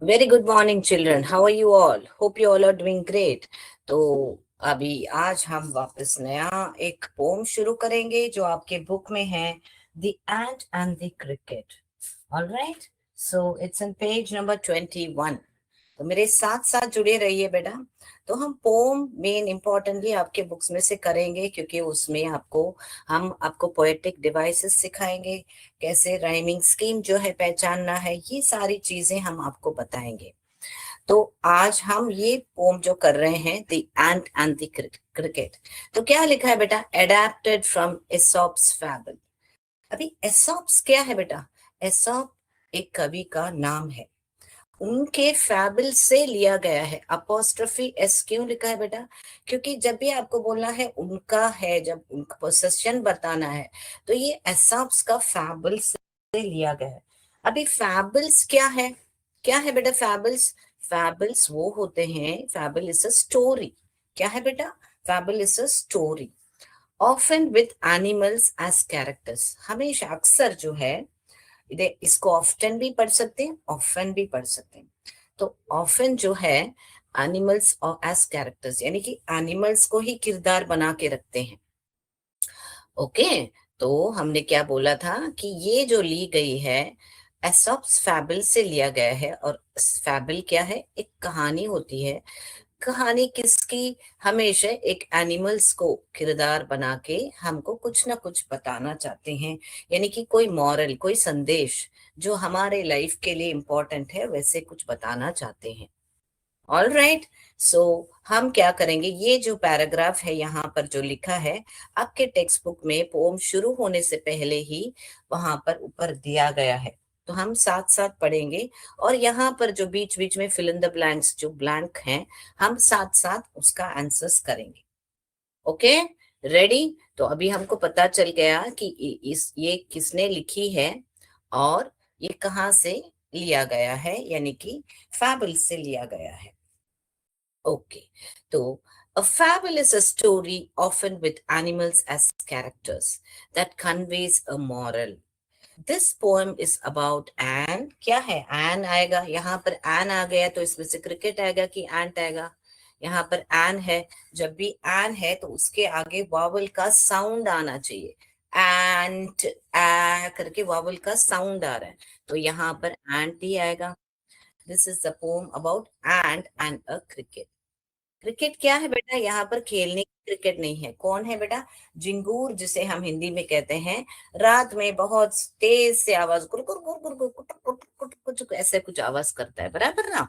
Very good morning children, how are you all? Hope you all are doing great. तो अभी आज हम वापस नया एक पोम शुरू करेंगे जो आपके बुक में है, the ant and the cricket. All right, so it's in page number 21। तो मेरे साथ साथ जुड़े रहिए बेटा। तो हम पोम मेन इंपॉर्टेंटली आपके बुक्स में से करेंगे, क्योंकि उसमें हम आपको पोएटिक डिवाइसेस सिखाएंगे, कैसे राइमिंग स्कीम जो है पहचानना है, ये सारी चीजें हम आपको बताएंगे। तो आज हम ये पोम जो कर रहे हैं, the ant and the cricket. तो क्या लिखा है बेटा? Adapted from Aesop's fable. अभी एसॉप्स क्या है बेटा? एसॉप एक कवि का नाम है, उनके फैबल से लिया गया है। अपोस्ट्रोफी एस क्यों लिखा है बेटा? क्योंकि जब भी आपको बोलना है उनका है, जब उनका पोसेशन बताना है, तो ये एसॉप्स का फैबल से लिया गया है। अभी फैबल्स क्या है? क्या है बेटा फैबल्स? फैबल्स वो होते हैं, फैबल इज अ स्टोरी। क्या है बेटा? Fable is a story often with animals as characters. हमेशा अक्सर जो है, इसको ऑफ्टन भी पढ़ सकते हैं, ऑफन भी पढ़ सकते हैं। तो ऑफन जो है, एनिमल्स और एज कैरेक्टर्स, यानी कि एनिमल्स को ही किरदार बना के रखते हैं। ओके, तो हमने क्या बोला था कि ये जो ली गई है एसॉप्स फैबल से लिया गया है। और फैबल क्या है? एक कहानी होती है। कहानी किसकी? हमेशा एक एनिमल्स को किरदार बना के हमको कुछ ना कुछ बताना चाहते हैं, यानी कि कोई मॉरल, कोई संदेश जो हमारे लाइफ के लिए इम्पोर्टेंट है, वैसे कुछ बताना चाहते हैं। ऑल राइट, सो हम क्या करेंगे, ये जो पैराग्राफ है यहाँ पर जो लिखा है आपके टेक्स्ट बुक में, पोम शुरू होने से पहले ही वहां पर ऊपर दिया गया है। तो हम साथ साथ पढ़ेंगे, और यहाँ पर जो बीच बीच में फिल इन द ब्लैंक्स जो ब्लैंक हैं, हम साथ साथ उसका आंसर्स करेंगे। Okay, ready? तो अभी हमको पता चल गया कि इस ये किसने लिखी है और ये कहाँ से लिया गया है, यानी कि फैबल से लिया गया है। Okay, so a fable is a story often with animals as characters that conveys a moral. This poem is about an, क्या है? an आएगा, यहाँ पर an आ गया तो इसमें से क्रिकेट आएगा कि ant आएगा? यहाँ पर an है। जब भी an है तो उसके आगे वावल का साउंड आना चाहिए। ant, आ करके वावल का साउंड आ रहा है, तो यहाँ पर ant ही आएगा। This is the pome about ant and a cricket. Cricket क्या है बेटा? यहाँ पर खेलने की क्रिकेट नहीं है। कौन है बेटा? झिंगूर, जिसे हम हिंदी में कहते हैं, रात में बहुत तेज से आवाज, गुर गुर गुर गुर गुर कुट कुट कुट कुछ ऐसे कुछ आवाज करता है, बराबर ना?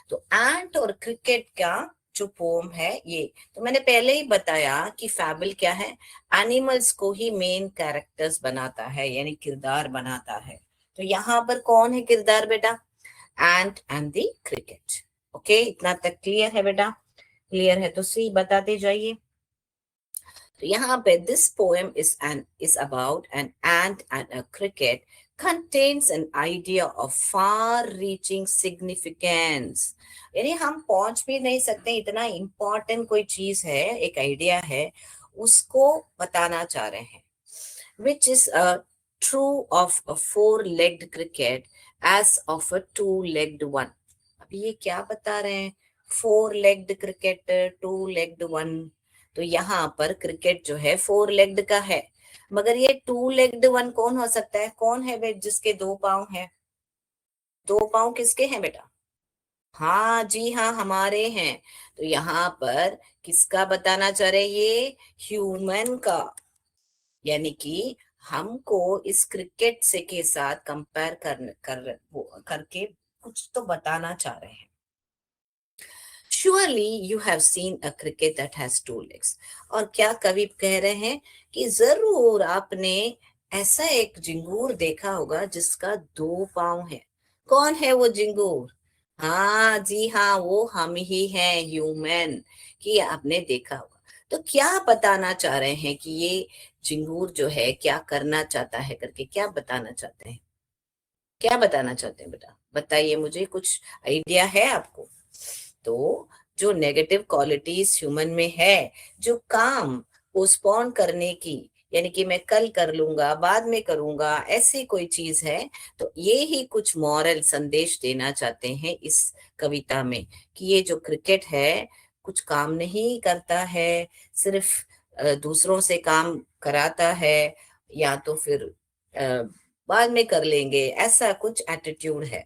तो एंट और क्रिकेट का जो पोम है ये, तो मैंने पहले ही बताया कि फैबल क्या है? एनिमल्स को ही मेन कैरेक्टर्स बनाता है, यानी किरदार बनाता है। तो यहाँ पर कौन है किरदार बेटा? एंट एंड द क्रिकेट। ओके, इतना तक क्लियर है बेटा? क्लियर है तो सी बताते जाइए। तो यहाँ पे this poem is about an ant and a cricket contains an idea of far reaching significance। यानी हम पहुंच भी नहीं सकते, इतना इंपॉर्टेंट कोई चीज है, एक आइडिया है, उसको बताना चाह रहे हैं। which is true of a four-legged cricket as of a two-legged one। अभी ये क्या बता रहे हैं? Four legged cricket, to legged one. तो यहाँ पर क्रिकेट जो है फोर लेग्ड का है, मगर ये टू लेग्ड वन कौन हो सकता है? कौन है बे जिसके दो पांव हैं? दो पांव किसके हैं बेटा? हाँ जी हाँ, हमारे हैं। तो यहाँ पर किसका बताना चाह रहे हैं? ये ह्यूमन का, यानी कि हमको इस क्रिकेट से के साथ कंपेयर करके कुछ तो बताना चाह रहे हैं। Surely you have seen a cricket that has two legs। और क्या कवि कह रहे हैं कि जरूर आपने ऐसा एक झिंगूर देखा होगा जिसका दो पांव है। कौन है वो झिंगूर? हाँ जी हाँ, वो हम ही हैं, ह्यूमन, कि आपने देखा होगा। तो क्या बताना चाह रहे हैं कि ये झिंगूर जो है क्या करना चाहता है, करके क्या बताना चाहते हैं? क्या बताना चाहते हैं बेटा? बताइए मुझे, कुछ आइडिया है आपको? तो जो नेगेटिव क्वालिटीज ह्यूमन में है, जो काम पोस्टपोन करने की, यानी कि मैं कल कर लूंगा, बाद में करूंगा, ऐसी कोई चीज है। तो ये ही कुछ मॉरल संदेश देना चाहते हैं इस कविता में, कि ये जो क्रिकेट है कुछ काम नहीं करता है, सिर्फ दूसरों से काम कराता है, या तो फिर अ, बाद में कर लेंगे, ऐसा कुछ एटीट्यूड है।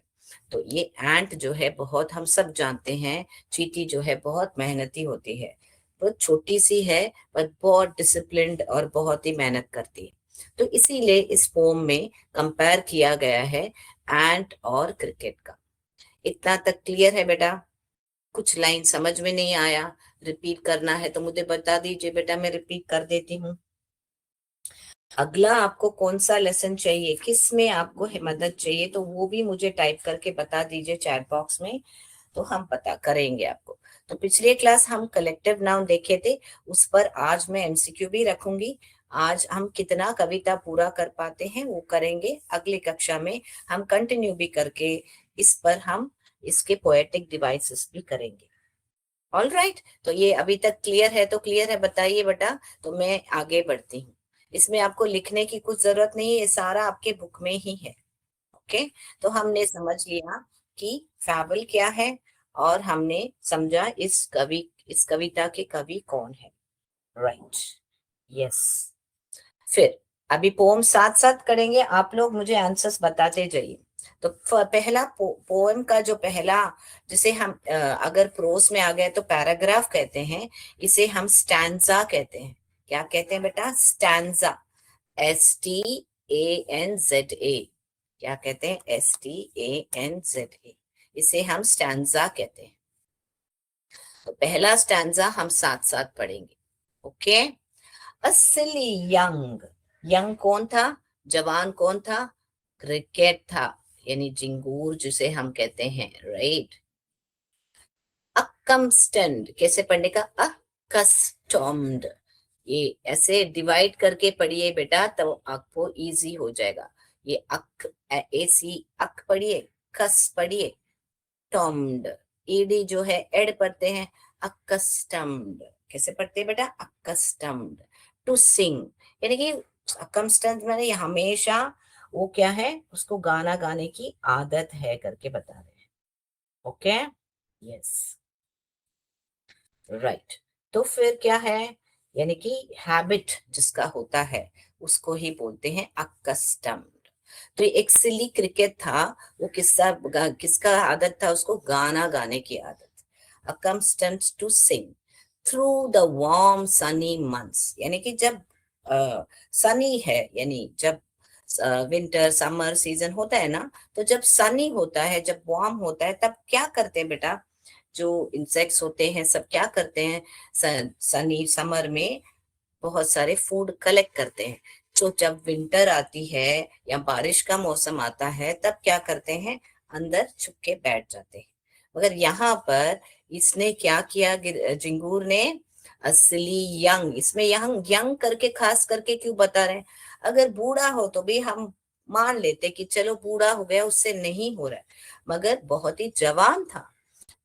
तो ये एंट जो है बहुत, हम सब जानते हैं, चींटी जो है बहुत मेहनती होती है, बहुत छोटी सी है पर बहुत डिसिप्लिन्ड और बहुत ही मेहनत करती है। तो इसीलिए इस पोम में कंपेयर किया गया है एंट और क्रिकेट का। इतना तक क्लियर है बेटा? कुछ लाइन समझ में नहीं आया, रिपीट करना है तो मुझे बता दीजिए बेटा, मैं रिपीट कर देती हूँ। अगला आपको कौन सा लेसन चाहिए, किस में आपको मदद चाहिए, तो वो भी मुझे टाइप करके बता दीजिए चैट बॉक्स में, तो हम पता करेंगे आपको। तो पिछले क्लास हम कलेक्टिव नाउन देखे थे, उस पर आज मैं एमसीक्यू भी रखूंगी। आज हम कितना कविता पूरा कर पाते हैं वो करेंगे, अगली कक्षा में हम कंटिन्यू भी करके इस पर हम इसके पोएटिक डिवाइसेस भी करेंगे। ऑल राइट, तो ये अभी तक क्लियर है? तो क्लियर है, बताइए बेटा। तो मैं आगे बढ़ती हूँ, इसमें आपको लिखने की कुछ जरूरत नहीं है, ये सारा आपके बुक में ही है। ओके, तो हमने समझ लिया कि फैबल क्या है, और हमने समझा इस कविता के कवि कौन है। Right, yes. फिर अभी पोम साथ साथ करेंगे, आप लोग मुझे आंसर्स बताते जाइए। तो पहला पोएम का जो पहला, जिसे हम अगर प्रोस में आ गए तो पैराग्राफ कहते हैं, इसे हम स्टैंजा कहते हैं। क्या कहते हैं बेटा? Stanza, STANZA। क्या कहते हैं? STANZA, इसे हम स्टैंजा कहते हैं। तो पहला स्टैंजा हम साथ साथ पढ़ेंगे। ओके। असली यंग, यंग कौन था? जवान कौन था? क्रिकेट था, यानी जिंगूर जिसे हम कहते हैं। राइट। अकमस्टंड कैसे पढ़ने का? अकस्टम्ड, ये ऐसे डिवाइड करके पढ़िए बेटा, तो आपको इजी हो जाएगा। ये अक, एसी अक पढ़िए, कस पढ़िए, टॉम्ड, ईडी जो है एड पढ़ते हैं। अकस्टम्ड कैसे पढ़ते हैं बेटा? अकस्टम्ड टू सिंग, यानी कि अकस्टम्ड मैंने हमेशा, वो क्या है, उसको गाना गाने की आदत है करके बता रहे हैं। Okay, yes, right. तो फिर क्या है, यानी कि हैबिट जिसका होता है उसको ही बोलते हैं अकस्टम्ड। तो ये एक सिली क्रिकेट था, वो किसका आदत था? उसको गाना गाने की आदत। Accustomed to sing through the warm sunny months, यानी कि जब सनी है, यानी जब विंटर समर सीजन होता है ना, तो जब सनी होता है, जब वार्म होता है, तब क्या करते हैं बेटा? जो इंसेक्ट्स होते हैं सब क्या करते हैं? सनी समर में बहुत सारे फूड कलेक्ट करते हैं। तो जब विंटर आती है या बारिश का मौसम आता है, तब क्या करते हैं? अंदर छुप के बैठ जाते हैं। मगर यहाँ पर इसने क्या किया, जिंगूर ने? असली यंग, इसमें यंग यंग करके खास करके क्यों बता रहे हैं? अगर बूढ़ा हो तो भी हम मान लेते कि चलो बूढ़ा हो गया, उससे नहीं हो रहा है, मगर बहुत ही जवान था,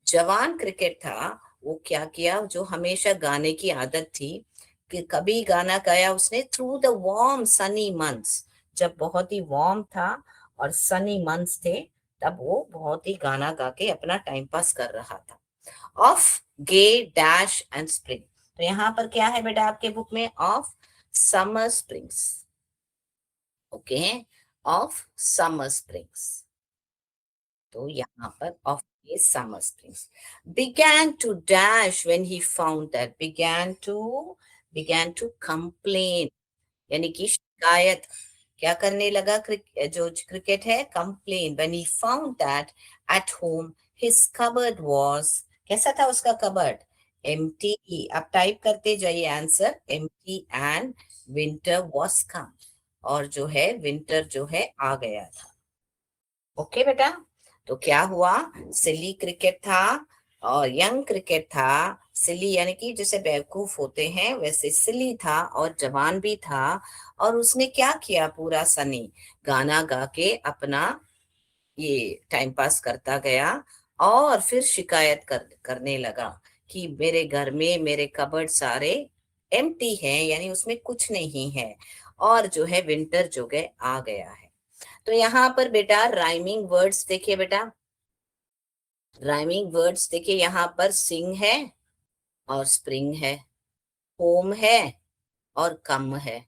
जवान क्रिकेट था। वो क्या किया, जो हमेशा गाने की आदत थी, कि कभी गाना गाया उसने through the warm sunny months, जब बहुत ही वार्म था और सनी मंथ्स थे, तब वो बहुत ही गाना गा के अपना टाइम पास कर रहा था। Of gay dash and spring, तो यहाँ पर क्या है बेटा आपके बुक में? Of summer springs. Okay, of summer springs, तो यहाँ पर ऑफ ये summer springs. began to dash when he found that, began to complain, यानी कि शिकायत, क्या करने लगा? जो क्रिकेट है, complain, when he found that at home his cupboard was, कैसा था उसका कबर्ड? empty। अब टाइप करते जाइए answer, empty and winter was come, और जो है विंटर जो है आ गया था। ओके बेटा, तो क्या हुआ? सिली क्रिकेट था और यंग क्रिकेट था। सिली यानी कि जैसे बेवकूफ होते हैं, वैसे सिली था और जवान भी था। और उसने क्या किया? पूरा सनी गाना गा के अपना ये टाइम पास करता गया, और फिर शिकायत करने लगा कि मेरे घर में मेरे कबर्ड सारे एम्प्टी है, यानी उसमें कुछ नहीं है, और जो है विंटर जो गए आ गया है। तो यहाँ पर बेटा राइमिंग वर्ड्स देखिए बेटा, राइमिंग वर्ड्स देखिए, यहाँ पर सिंग है और स्प्रिंग है, होम है और कम है।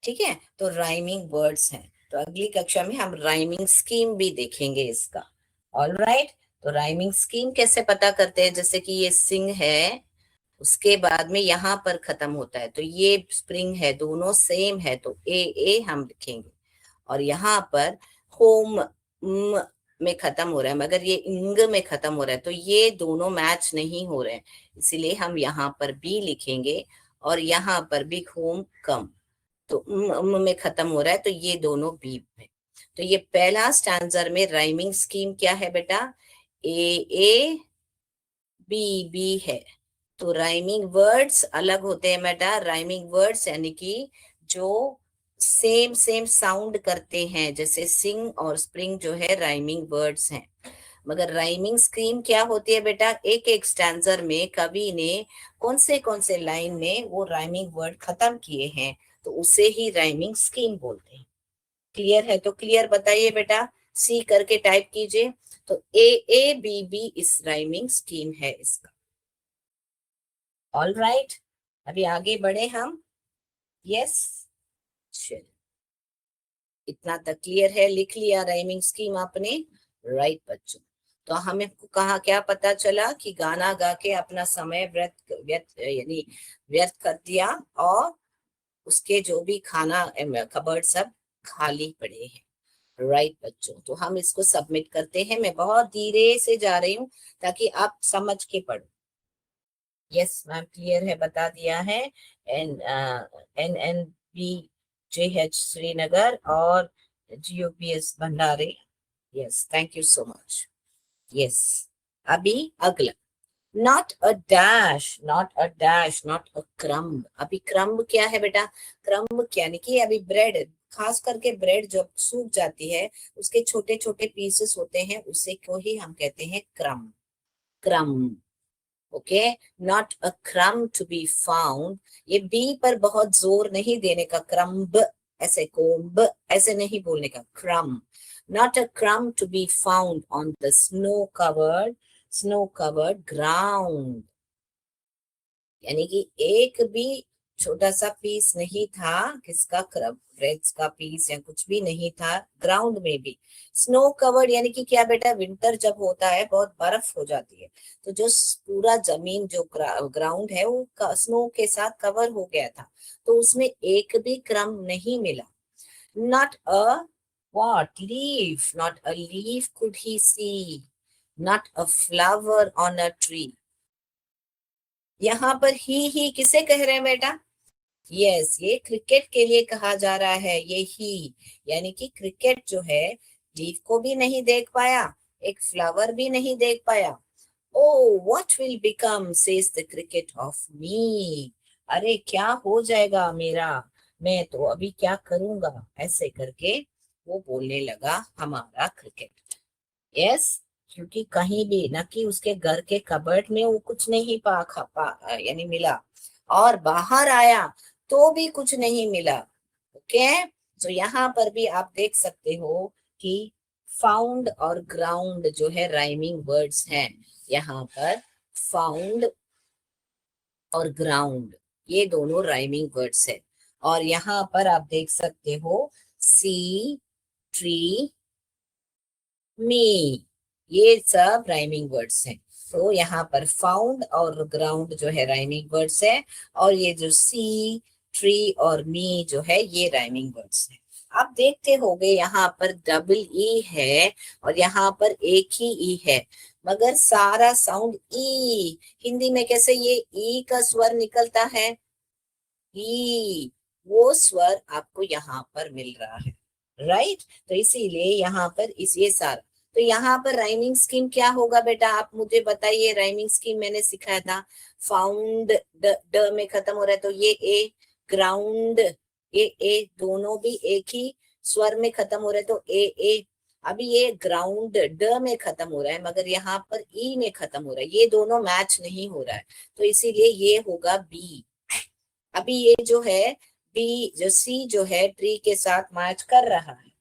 ठीक है, तो राइमिंग वर्ड्स हैं। तो अगली कक्षा में हम राइमिंग स्कीम भी देखेंगे इसका। ऑल राइट, तो राइमिंग स्कीम कैसे पता करते हैं, जैसे कि ये सिंग है, उसके बाद में यहाँ पर खत्म होता है, तो ये स्प्रिंग है, दोनों सेम है, तो ए ए हम लिखेंगे। और यहाँ पर होम में खत्म हो रहा है, मगर ये इंग में खत्म हो रहा है, तो ये दोनों मैच नहीं हो रहे हैं, इसीलिए हम यहाँ पर बी लिखेंगे। और यहाँ पर भी होम कम, तो में खत्म हो रहा है, तो ये दोनों बी में। तो ये पहला स्टैंजर में राइमिंग स्कीम क्या है बेटा, ए ए बी बी है। तो राइमिंग वर्ड्स अलग होते हैं बेटा, राइमिंग वर्ड्स यानी कि जो सेम सेम साउंड करते हैं, जैसे सिंग और स्प्रिंग जो है राइमिंग वर्ड्स हैं। मगर राइमिंग स्कीम क्या होती है बेटा, एक एक स्टैंजर में कवि ने कौन से लाइन में वो राइमिंग वर्ड खत्म किए हैं, तो उसे ही राइमिंग स्कीम बोलते हैं। क्लियर है, तो क्लियर बताइए बेटा, सी करके टाइप कीजिए। तो ए ए बी बी इस राइमिंग स्कीम है इसका। ऑल राइट, अभी आगे बढ़े हम। यस, चलिए, इतना तक क्लियर है, लिख लिया राइमिंग स्कीम आपने। राइट बच्चों, तो हमें कहा क्या पता चला कि गाना गा के अपना समय व्यर्थ व्यर्थ यानी व्यर्थ कर दिया, और उसके जो भी खाना कबर्ड सब खाली पड़े हैं। राइट बच्चों, तो हम इसको सबमिट करते हैं। मैं बहुत धीरे से जा रही हूँ ताकि आप समझ के पढ़ो। यस मैम, क्लियर है, बता दिया है। NNBJH श्रीनगर और GOPS भंडारे। Yes, thank you so much. Yes, अभी अगला, not a dash, not a dash, not a crumb. अभी क्रम्ब क्या है बेटा, क्रम्ब यानी कि अभी ब्रेड, खास करके ब्रेड जब सूख जाती है, उसके छोटे छोटे पीसेस होते हैं, उसे को ही हम कहते हैं crumb, crumb. Okay, not a crumb to be found, ये बी पर बहुत जोर नहीं देने का, क्रम्ब ऐसे, कोम्ब ऐसे नहीं बोलने का, क्रम। Not a crumb to be found on the snow covered ground, यानी कि एक भी छोटा सा पीस नहीं था, किसका, ब्रेड्स का पीस या कुछ भी नहीं था ग्राउंड में भी। स्नो कवर्ड यानी कि क्या बेटा, विंटर जब होता है बहुत बर्फ हो जाती है, तो जो पूरा जमीन जो ग्राउंड है वो स्नो के साथ कवर हो गया था, तो उसमें एक भी क्रम नहीं मिला। Not a what leaf, not a leaf could he see, not a flower on a tree। यहाँ पर ही किसे कह रहे हैं बेटा, यस, ये क्रिकेट के लिए कहा जा रहा है, ये ही, यानी कि क्रिकेट जो है लीफ को भी नहीं देख पाया, एक फ्लावर भी नहीं देख पाया। Oh what will become says the cricket of me, अरे क्या हो जाएगा मेरा, मैं तो अभी क्या करूंगा, ऐसे करके वो बोलने लगा हमारा क्रिकेट। यस, क्योंकि कहीं भी ना, कि उसके घर के कबर्ड में वो कुछ नहीं यानी मिला, और बाहर आया तो भी कुछ नहीं मिला। ओके, तो यहाँ पर भी आप देख सकते हो कि फाउंड और ग्राउंड जो है राइमिंग वर्ड्स हैं यहाँ पर, फाउंड और ग्राउंड ये दोनों राइमिंग वर्ड्स है। और यहाँ पर आप देख सकते हो सी, ट्री, मी, ये सब राइमिंग वर्ड्स हैं। तो यहाँ पर फाउंड और ग्राउंड जो है राइमिंग वर्ड्स है, और ये जो सी, ट्री और मी जो है ये राइमिंग वर्ड्स है। आप देखते होंगे यहाँ पर डबल ई है और यहाँ पर एक ही ई है, मगर सारा साउंड ई, हिंदी में कैसे ये ई का स्वर निकलता है, ई, वो स्वर आपको यहाँ पर मिल रहा है। राइट, तो इसीलिए यहाँ पर इस ये सारा, तो यहाँ पर राइमिंग स्कीम क्या होगा बेटा, आप मुझे बताइए। राइमिंग स्कीम मैंने सिखाया था, फाउंड ड में खत्म हो रहा है, तो ये ए, ग्राउंड ये ए, दोनों भी एक ही स्वर में खत्म हो रहे हैं, तो ए ए। अभी ये ग्राउंड ड में खत्म हो रहा है, मगर यहाँ पर ई में खत्म हो रहा है, ये दोनों मैच नहीं हो रहा है, तो इसीलिए ये होगा बी। अभी ये जो है बी, जो सी जो है ट्री के साथ मैच कर रहा है,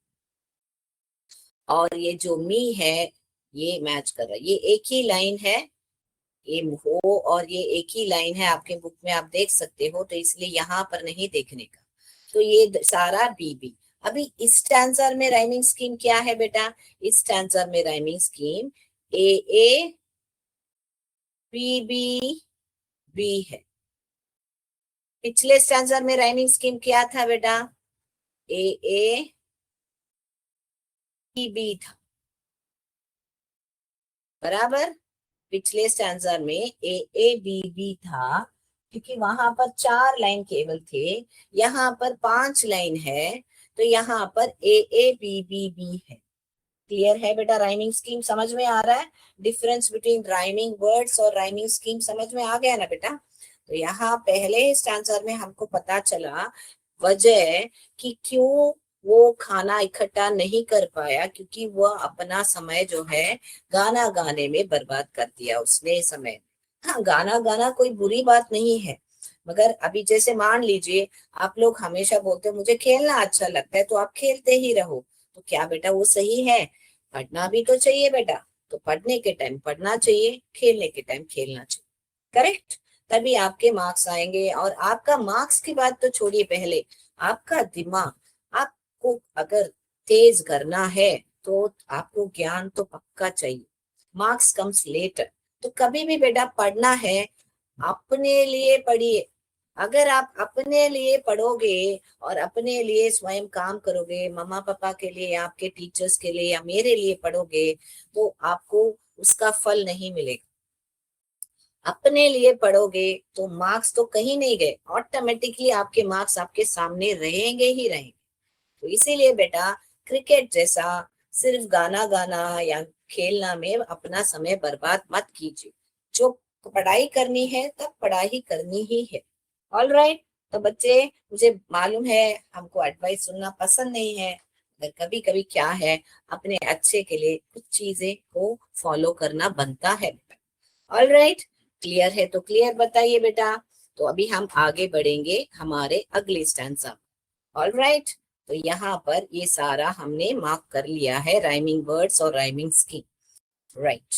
और ये जो मी है ये मैच कर रहा है। ये एक ही लाइन है, ये हो और ये एक ही लाइन है, आपके बुक में आप देख सकते हो, तो इसलिए यहाँ पर नहीं देखने का। तो ये सारा बी बी। अभी इस स्टैंजर में राइमिंग स्कीम क्या है बेटा? इस स्टैंजर में rhyming scheme A A B B B है। पिछले स्टैंजर में राइमिंग स्कीम क्या था बेटा? ए ए बी बी था, बराबर। पिछले स्टैंजर में ए ए बी बी था, क्योंकि वहां पर 4 लाइन केवल थे, यहाँ पर 5 लाइन है, तो यहाँ पर ए ए बी बी बी है। क्लियर है बेटा? राइमिंग स्कीम समझ में आ रहा है? डिफरेंस बिटवीन राइमिंग वर्ड्स और राइमिंग स्कीम समझ में आ गया ना बेटा? तो यहाँ पहले स्टैंजर में हमको पता चला वजह कि क्यों वो खाना इकट्ठा नहीं कर पाया, क्योंकि वह अपना समय जो है गाना गाने में बर्बाद कर दिया उसने समय। हाँ, गाना गाना कोई बुरी बात नहीं है, मगर अभी जैसे मान लीजिए आप लोग हमेशा बोलते हो मुझे खेलना अच्छा लगता है, तो आप खेलते ही रहो, तो क्या बेटा वो सही है? पढ़ना भी तो चाहिए बेटा। तो पढ़ने के टाइम पढ़ना चाहिए, खेलने के टाइम खेलना चाहिए, करेक्ट? तभी आपके मार्क्स आएंगे। और आपका मार्क्स की बात तो छोड़िए, पहले आपका दिमाग, आपको अगर तेज करना है तो आपको ज्ञान तो पक्का चाहिए। Marks comes later. तो कभी भी बेटा पढ़ना है, अपने लिए पढ़िए। अगर आप अपने लिए पढ़ोगे और अपने लिए स्वयं काम करोगे, मम्मा पापा के लिए, आपके टीचर्स के लिए या मेरे लिए पढ़ोगे, तो आपको उसका फल नहीं मिलेगा। अपने लिए पढ़ोगे तो मार्क्स तो कहीं नहीं गए, ऑटोमेटिकली आपके मार्क्स आपके सामने रहेंगे ही रहेंगे। तो इसीलिए बेटा क्रिकेट जैसा सिर्फ गाना गाना या खेलना में अपना समय बर्बाद मत कीजिए। जो पढ़ाई करनी है तब पढ़ाई करनी ही है। All right. तो बच्चे, मुझे मालूम है हमको एडवाइस सुनना पसंद नहीं है, मगर कभी कभी क्या है, अपने अच्छे के लिए कुछ चीजें को फॉलो करना बनता है। All right. क्लियर है तो क्लियर बताइए बेटा। तो अभी हम आगे बढ़ेंगे हमारे अगले स्टैंजा। All right. तो यहाँ पर ये सारा हमने मार्क कर लिया है, राइमिंग वर्ड्स और राइमिंग स्कीम। राइट।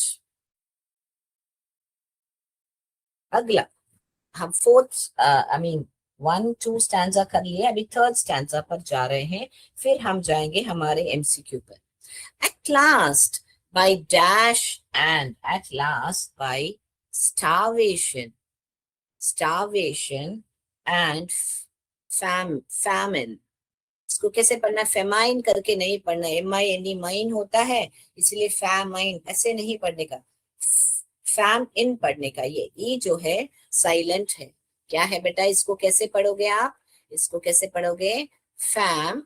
अगला हम फोर्थ, आई मीन 1 2 स्टैंजा कर लिए, अभी थर्ड स्टैंजा पर जा रहे हैं, फिर हम जाएंगे हमारे एमसीक्यू पर। At last, by dash and at last by starvation, starvation and famine। इसको कैसे पढ़ना? फेमाइन करके नहीं पढ़ना, MINE माइन होता है, इसलिए फैमाइन ऐसे नहीं पढ़ने का, फैम इन पढ़ने का। ये ई जो है साइलेंट है। क्या है बेटा? इसको कैसे पढ़ोगे आप? इसको कैसे पढ़ोगे? फैम,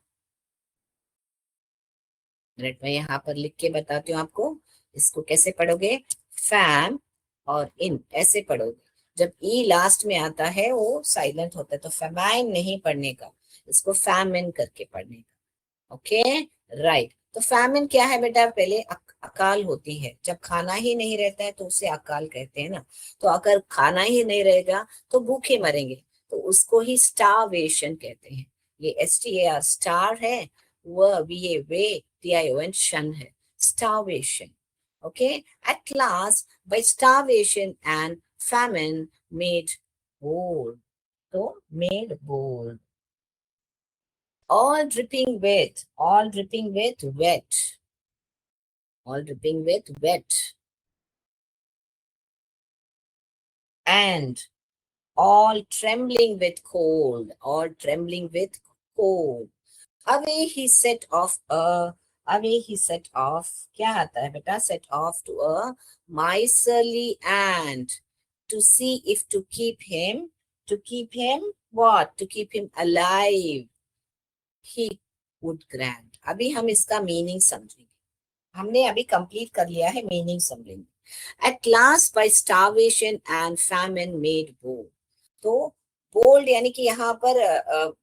मिनट में यहाँ पर लिख के बताती हूँ आपको। इसको कैसे पढ़ोगे? फैम और इन ऐसे पढ़ोगे। जब ई लास्ट में आता है वो साइलेंट होता है, तो फेमाइन नहीं पढ़ने का, इसको फैमिन करके पढ़ने का। Okay, right. तो फैमिन क्या है बेटा? पहले अकाल होती है, जब खाना ही नहीं रहता है तो उसे अकाल कहते हैं ना। तो अगर खाना ही नहीं रहेगा तो भूखे मरेंगे, तो उसको ही स्टारवेशन कहते हैं। ये STAR स्टार है, वह VA वे, TION शन है, starvation। Okay. At last by starvation and famine made bold, तो made bold, all dripping with, all dripping with wet, all dripping with wet, and all trembling with cold, all trembling with cold। Away he set off away he set off, क्या आता है बेटा? set off to a miserly ant to see if to keep him what? To keep him alive he would grant। अभी हम इसका meaning समझेंगे, हमने अभी कंप्लीट कर लिया है, मीनिंग समझेंगे। At last by starvation and famine made bold। तो बोल्ड यानी कि यहाँ पर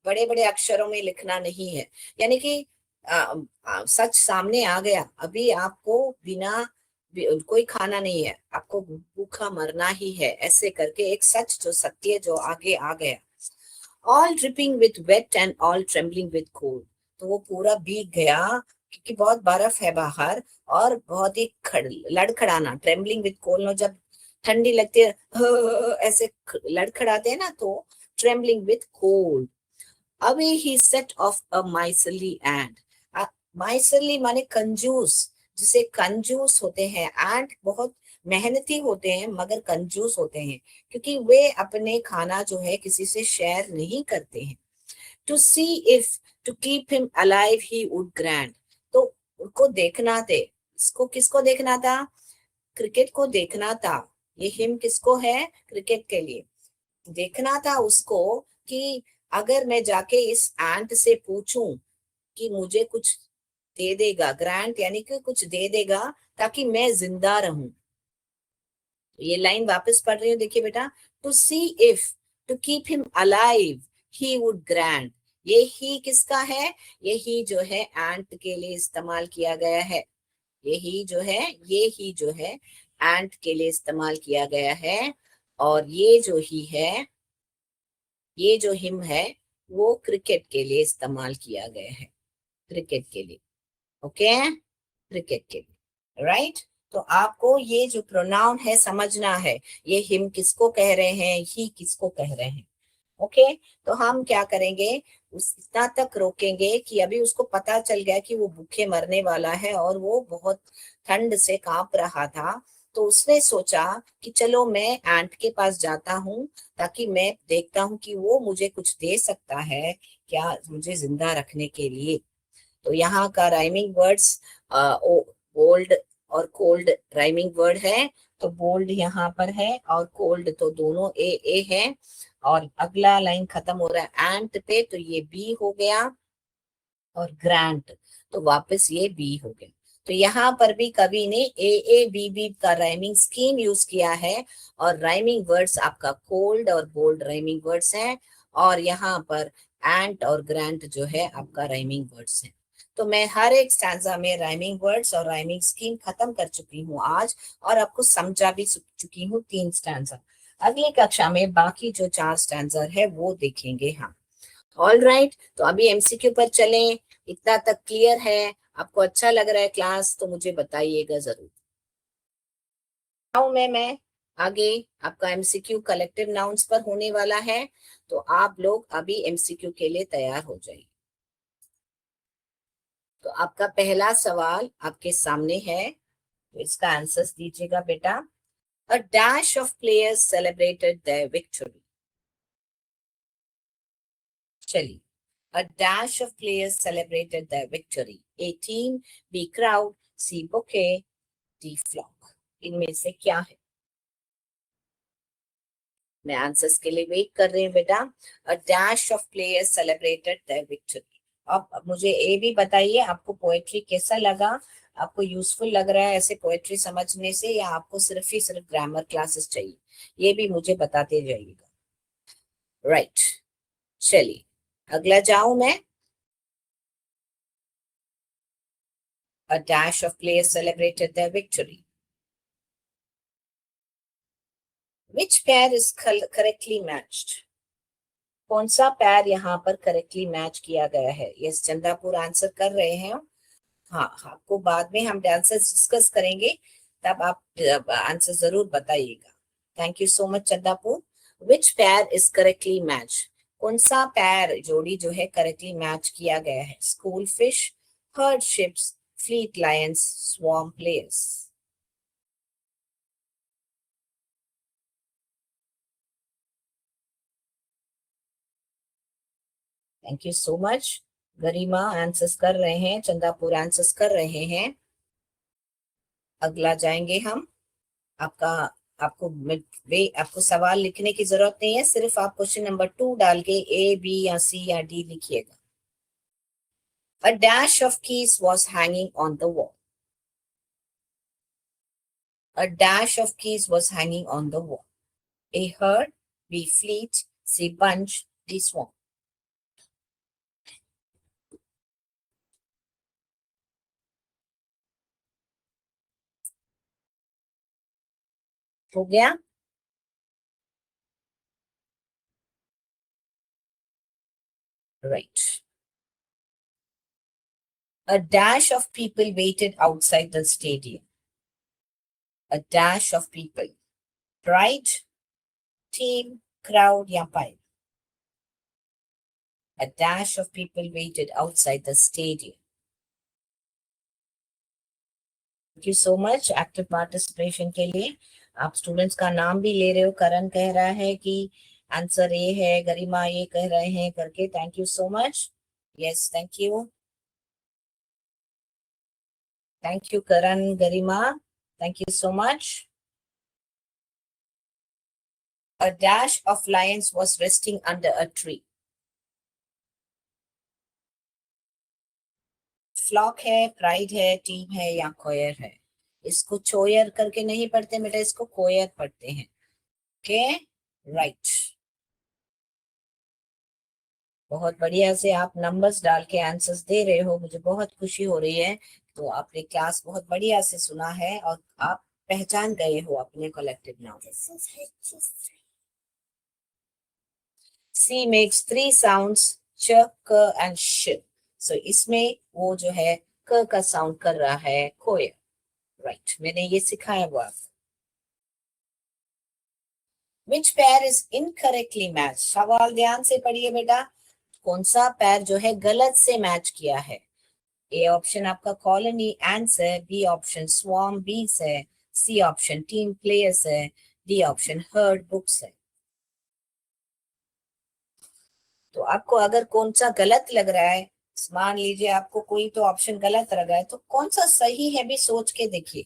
बड़े बड़े अक्षरों में लिखना नहीं है, यानी कि सच सामने आ गया, अभी आपको बिना कोई खाना नहीं है, आपको भूखा मरना ही है, ऐसे करके एक सच जो सत्य जो आगे आ गया। All dripping with wet and all trembling with cold. तो वो पूरा भीग गया क्योंकि बहुत बर्फ है बाहर, और बहुत ही लड़खड़ाना, ट्रेम्बलिंग विथ कोल्ड, जब ठंडी लगती है ऐसे लड़खड़ाते हैं ना, तो trembling with cold. Away he set off a miserly ant. Miserly माने कंजूस, जिसे कंजूस होते हैं, एंड बहुत मेहनती होते हैं मगर कंजूस होते हैं, क्योंकि वे अपने खाना जो है किसी से शेयर नहीं करते हैं। To see if to keep him alive he would grant. तो उनको देखना थे, इसको किसको देखना था? क्रिकेट को देखना था। ये हिम किसको है? क्रिकेट के लिए देखना था उसको, कि अगर मैं जाके इस एंट से पूछूं कि मुझे कुछ दे देगा, ग्रांट यानी कि कुछ दे देगा ताकि मैं जिंदा रहूं। ये लाइन वापस पढ़ रही हूँ, देखिए बेटा। To see if to keep him alive he would grant. ये ही किसका है? ये ही जो है एंट के लिए इस्तेमाल किया गया है। यही जो है, ये ही जो है एंट के लिए इस्तेमाल किया गया है। और ये जो ही है, ये जो हिम है, वो क्रिकेट के लिए इस्तेमाल किया गया है। क्रिकेट के लिए, ओके, क्रिकेट के लिए, राइट। तो आपको ये जो प्रोनाउन है समझना है, ये हिम किसको कह रहे हैं, ही किसको कह रहे हैं। ओके। तो हम क्या करेंगे, उस इतना तक रोकेंगे कि अभी उसको पता चल गया कि वो भूखे मरने वाला है और वो बहुत ठंड से कांप रहा था। तो उसने सोचा कि चलो मैं एंट के पास जाता हूँ, ताकि मैं देखता हूँ कि वो मुझे कुछ दे सकता है क्या, मुझे जिंदा रखने के लिए। तो यहाँ का राइमिंग वर्ड्स बोल्ड और कोल्ड राइमिंग वर्ड है। तो बोल्ड यहाँ पर है और कोल्ड तो दोनों ए है। और अगला लाइन खत्म हो रहा है एंट पे, तो ये बी हो गया। और ग्रांट, तो वापस ये बी हो गया। तो यहाँ पर भी कवि ने ए बी बी का राइमिंग स्कीम यूज किया है। और राइमिंग वर्ड्स आपका कोल्ड और बोल्ड राइमिंग वर्ड्स हैं। और यहाँ पर एंट और ग्रांट जो है आपका राइमिंग वर्ड्स हैं। तो मैं हर एक स्टैंजा में राइमिंग वर्ड्स और राइमिंग स्कीम खत्म कर चुकी हूँ आज, और आपको समझा भी चुकी हूँ 3 स्टैंजा। अगली कक्षा में बाकी जो 4 स्टैंजर है वो देखेंगे हम। ऑल राइट, तो अभी एमसीक्यू पर चलें। इतना तक क्लियर है? आपको अच्छा लग रहा है क्लास? तो मुझे बताइएगा जरूर। मैं आगे आपका एमसीक्यू कलेक्टिव नाउन्स पर होने वाला है। तो आप लोग अभी एमसीक्यू के लिए तैयार हो जाइए। तो आपका पहला सवाल आपके सामने है, तो इसका आंसर दीजिएगा बेटा। अ dash of players celebrated there victory. चलिए। A dash of players celebrated their victory. A team, B crowd, C bouquet, D flock. इनमें से क्या है? मैं आंसर्स के लिए वेट कर रही हूँ बेटा। A dash of players celebrated their victory. अब मुझे ये भी बताइए, आपको पोएट्री कैसा लगा? आपको यूजफुल लग रहा है ऐसे पोएट्री समझने से, या आपको सिर्फ ही सिर्फ ग्रामर क्लासेस चाहिए? ये भी मुझे बताते जाइएगा। राइट, चलिए अगला जाऊं मैं। A dash of players celebrated their victory. Which pair is correctly matched? कौन सा पैर यहाँ पर करेक्टली मैच किया गया है? यस, चंदापुर आंसर कर रहे हैं। हाँ, आपको बाद में हम आंसर डिस्कस करेंगे, तब आप आंसर जरूर बताइएगा। Thank you so much Chandapur. Which pair is correctly match? कौन सा पैर जोड़ी जो है करेक्टली मैच किया गया है? School fish, heard ships, fleet Lions, swarm players. Thank you so much. Garima answers कर रहे हैं, चंदापुर आंसर्स कर रहे हैं। अगला जाएंगे हम। आपका आपको वे आपको सवाल लिखने की जरूरत नहीं है, सिर्फ आप क्वेश्चन नंबर 2 डाल के ए बी या सी या डी लिखिएगा। A dash of keys was hanging on the wall. A dash of keys was hanging on the wall. A herd, B fleet, C bunch, D swarm. हो गया? Right. A dash of people waited outside the stadium. A dash of people. Pride, team, crowd या pile. A dash of people waited outside the stadium. Thank you so much active participation के लिए. आप students का नाम भी ले रहे हो. करण कह रहा है कि आंसर ए है, गरिमा ये कह रहे हैं करके. Thank you so much. Yes, thank you. Thank you Karan, Garima. Thank you so much. A dash of lions was resting under a tree. Flock है, प्राइड है, टीम है या कोयर है. इसको चोयर करके नहीं पढ़ते बेटा, इसको कोयर पढ़ते हैं. Okay, right. बहुत बढ़िया से आप नंबर्स डाल के आंसर्स दे रहे हो, मुझे बहुत खुशी हो रही है. तो आपने क्लास बहुत बढ़िया से सुना है और आप पहचान गए हो अपने कलेक्टिव नाउन. सी मेक्स 3 साउंड्स, च, क एंड श. सो इसमें वो जो है क का साउंड कर रहा है कोयर. राइट, मैंने ये सिखाया हुआ. Which pair is incorrectly matched? सवाल ध्यान से पढ़िए बेटा. कौन सा पैर जो है गलत से मैच किया है. ए ऑप्शन आपका कॉलोनी एंड्स है, बी ऑप्शन स्वॉर्म बीस है, सी ऑप्शन टीम प्लेयर्स है, डी ऑप्शन हर्ड बुक्स है. तो आपको अगर कौन सा गलत लग रहा है, मान लीजिए आपको कोई तो ऑप्शन गलत लग रहा है, तो कौन सा सही है भी सोच के देखिए.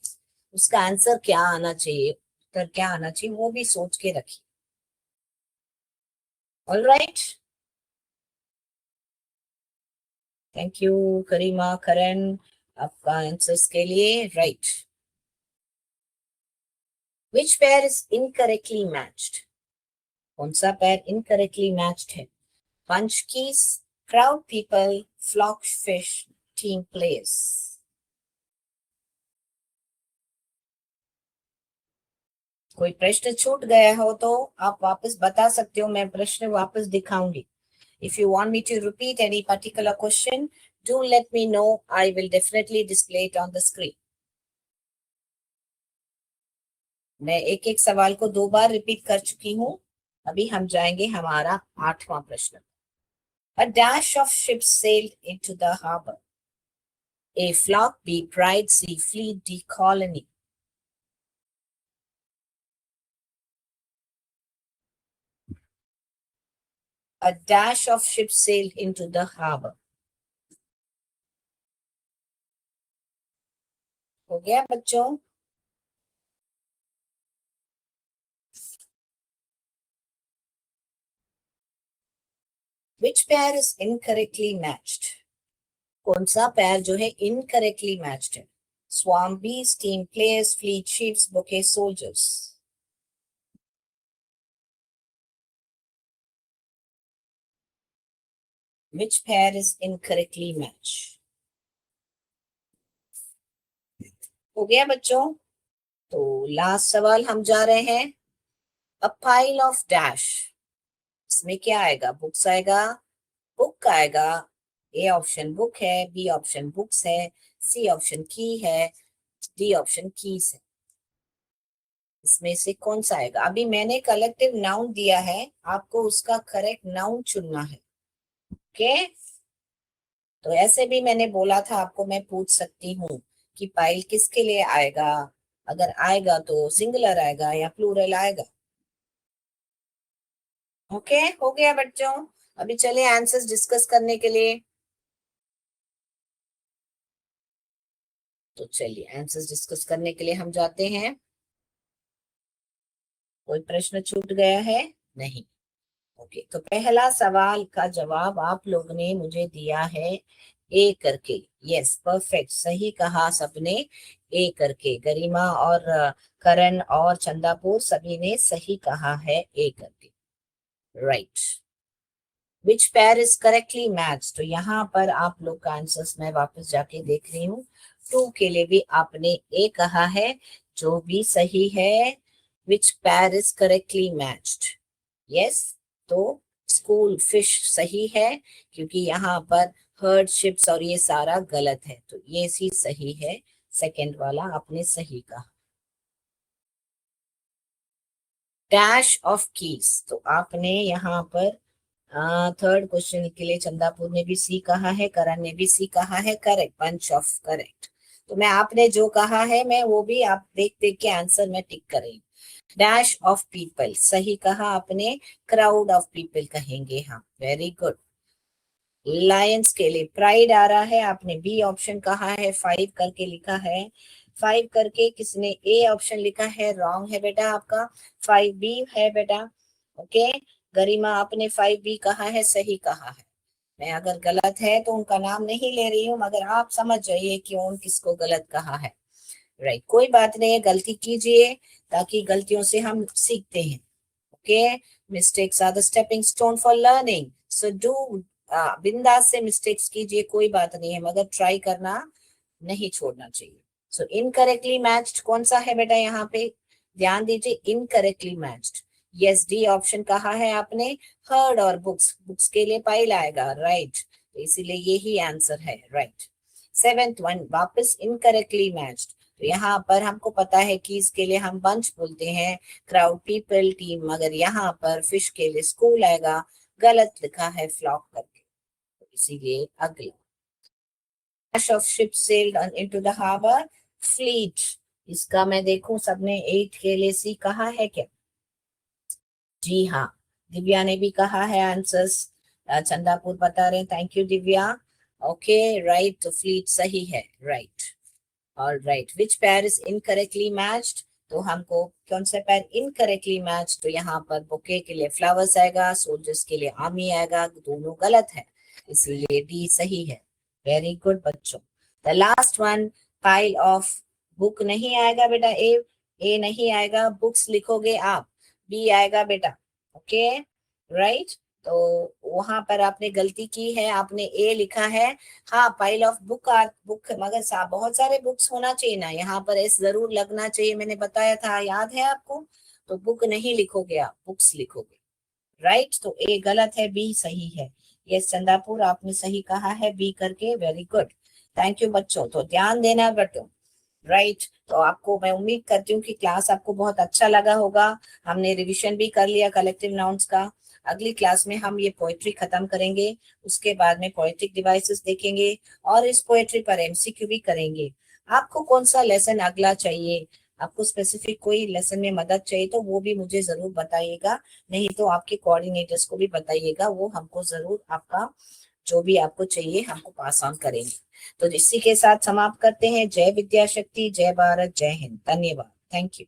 उसका आंसर क्या आना चाहिए, उत्तर क्या आना चाहिए, वो भी सोच के रखिए. All right. थैंक यू करीमा, करण, आपका आंसर्स के लिए. Right. Which pair is incorrectly matched? कौन सा पैर इनकरेक्टली मैच्ड है. Punch keys, crowd people, flock fish, team players. कोई प्रश्न छूट गया हो तो आप वापस बता सकते हो, मैं प्रश्न वापस दिखाऊंगी. If you want me to repeat any particular question, do let me know. I will definitely display it on the screen. मैं एक एक सवाल को 2 बार रिपीट कर चुकी हूँ. अभी हम जाएंगे हमारा 8वां प्रश्न. A dash of ships sailed into the harbor. A flock, B pride, C fleet, D colony. A dash of ships sailed into the harbor. हो गया बच्चों. Which pair is incorrectly matched? कौन सा पैर जो है इनकरेक्टली मैच्ड है. Swarm bees, team players, fleet ships, bouquet soldiers. Which pair is incorrectly matched? हो गया बच्चों. तो लास्ट सवाल हम जा रहे हैं. A pile of dash. इसमें क्या आएगा, बुक्स आएगा, बुक आएगा. ए ऑप्शन बुक है, बी ऑप्शन बुक्स है, सी ऑप्शन की है, डी ऑप्शन कीज है. इसमें से कौन सा आएगा. अभी मैंने कलेक्टिव नाउन दिया है, आपको उसका करेक्ट नाउन चुनना है. ओके. तो ऐसे भी मैंने बोला था आपको, मैं पूछ सकती हूँ कि पाइल किसके लिए आएगा. अगर आएगा तो सिंगुलर आएगा या प्लूरल आएगा. ओके, हो गया बच्चों. अभी चले आंसर्स डिस्कस करने के लिए. तो चलिए आंसर्स डिस्कस करने के लिए हम जाते हैं. कोई प्रश्न छूट गया है नहीं. ओके, तो पहला सवाल का जवाब आप लोग ने मुझे दिया है ए करके. यस, परफेक्ट, सही कहा सबने. ए करके गरिमा और करण और चंदापुर सभी ने सही कहा है ए करके. Right. Which pair is correctly match. तो यहाँ पर आप लोग का आंसर्स मैं वापस जाके देख रही हूँ. 2 के लिए भी आपने ए कहा है, जो भी सही है. Which pair is correctly matched. Yes. तो स्कूल, फिश सही है, क्योंकि यहाँ पर हर्ड, शिप्स और ये सारा गलत है, तो ये चीज सही है। सेकंड वाला आपने सही कहा। डैश ऑफ कीज, तो आपने यहाँ पर थर्ड क्वेश्चन के लिए चंदापुर ने भी सी कहा है, करण ने भी सी कहा है, करेक्ट, बंच ऑफ करेक्ट। तो मैं आपने जो कहा है मैं वो भी आप देख देख के आंसर में टिक करेंगे। डैश ऑफ पीपल सही कहा आपने, क्राउड ऑफ पीपल कहेंगे हम, वेरी गुड। लायंस के लिए प्राइड आ रहा है, आपने बी ऑप्शन कहा है, 5 करके लिखा है। 5 करके किसने ए ऑप्शन लिखा है, रॉन्ग है बेटा आपका, 5 बी है बेटा। ओके, गरिमा आपने 5 बी कहा है, सही कहा है। मैं अगर गलत है तो उनका नाम नहीं ले रही हूँ, मगर आप समझ जाइए क्यों किसको गलत कहा है। राइट, कोई बात नहीं है, गलती कीजिए ताकि गलतियों से हम सीखते हैं। Okay, mistakes are the stepping stone for learning, so do, बिंदास से मिस्टेक्स कीजिए, कोई बात नहीं है, मगर ट्राई करना नहीं छोड़ना चाहिए। सो इनकरेक्टली मैच्ड कौन सा है बेटा, यहाँ पे ध्यान दीजिए, incorrectly matched, yes D option कहा है आपने। हर्ड और बुक्स, बुक्स के लिए पाइल आएगा, राइट, तो इसीलिए यही आंसर है, राइट। सेवेंथ वन वापस इनकरेक्टली मैच्ड, तो यहाँ पर हमको पता है कि इसके लिए हम बंच बोलते हैं, क्राउड, पीपल, टीम, मगर यहाँ पर फिश के लिए स्कूल आएगा, गलत लिखा है फ्लॉक करके, तो इसीलिए अगला। Dash of ships sailed into the harbor, fleet, इसका मैं देखूं सबने 8 के लिए सी कहा है क्या? जी हाँ, दिव्या ने भी कहा है आंसर्स, चंदापुर बता रहे हैं, thank you Divya. Okay right, तो फ्लीट सही है, राइट। और right, which pair is incorrectly matched, तो हमको कौन सा पेयर इनकरेक्टली मैच, तो यहाँ पर बुके के लिए फ्लावर्स आएगा, सोल्जर्स के लिए आर्मी आएगा, दोनों गलत है, इसलिए डी सही है। वेरी गुड बच्चों। The last one, pile of, book नहीं आएगा बेटा, ए नहीं आएगा, बुक्स लिखोगे आप, बी आएगा बेटा। ओके राइट, तो वहां पर आपने गलती की है, आपने ए लिखा है। हाँ, पाइल ऑफ बुक, बुक मगर बहुत सारे बुक्स होना चाहिए ना, यहाँ पर एस जरूर लगना चाहिए, मैंने बताया था, याद है आपको? तो बुक नहीं लिखोगे आप, बुक्स लिखोगे, राइट, तो ए गलत है, बी सही है। यस चंदापुर आपने सही कहा है, बी करके, वेरी गुड, थैंक यू बच्चों। तो ध्यान देना बच्चों, राइट, तो आपको मैं उम्मीद करती हूँ कि क्लास आपको बहुत अच्छा लगा होगा। हमने रिवीजन भी कर लिया कलेक्टिव नाउन्स का। अगली क्लास में हम ये पोएट्री खत्म करेंगे, उसके बाद में पोएट्रिक डिवाइसेस देखेंगे और इस पोएट्री पर एमसीक्यू भी करेंगे। आपको कौन सा लेसन अगला चाहिए, आपको स्पेसिफिक कोई लेसन में मदद चाहिए तो वो भी मुझे जरूर बताइएगा, नहीं तो आपके कोऑर्डिनेटर्स को भी बताइएगा, वो हमको जरूर आपका जो भी आपको चाहिए हमको पास ऑन करेंगे। तो इसी के साथ समाप्त करते हैं। जय विद्या शक्ति, जय भारत, जय हिंद, धन्यवाद, थैंक यू।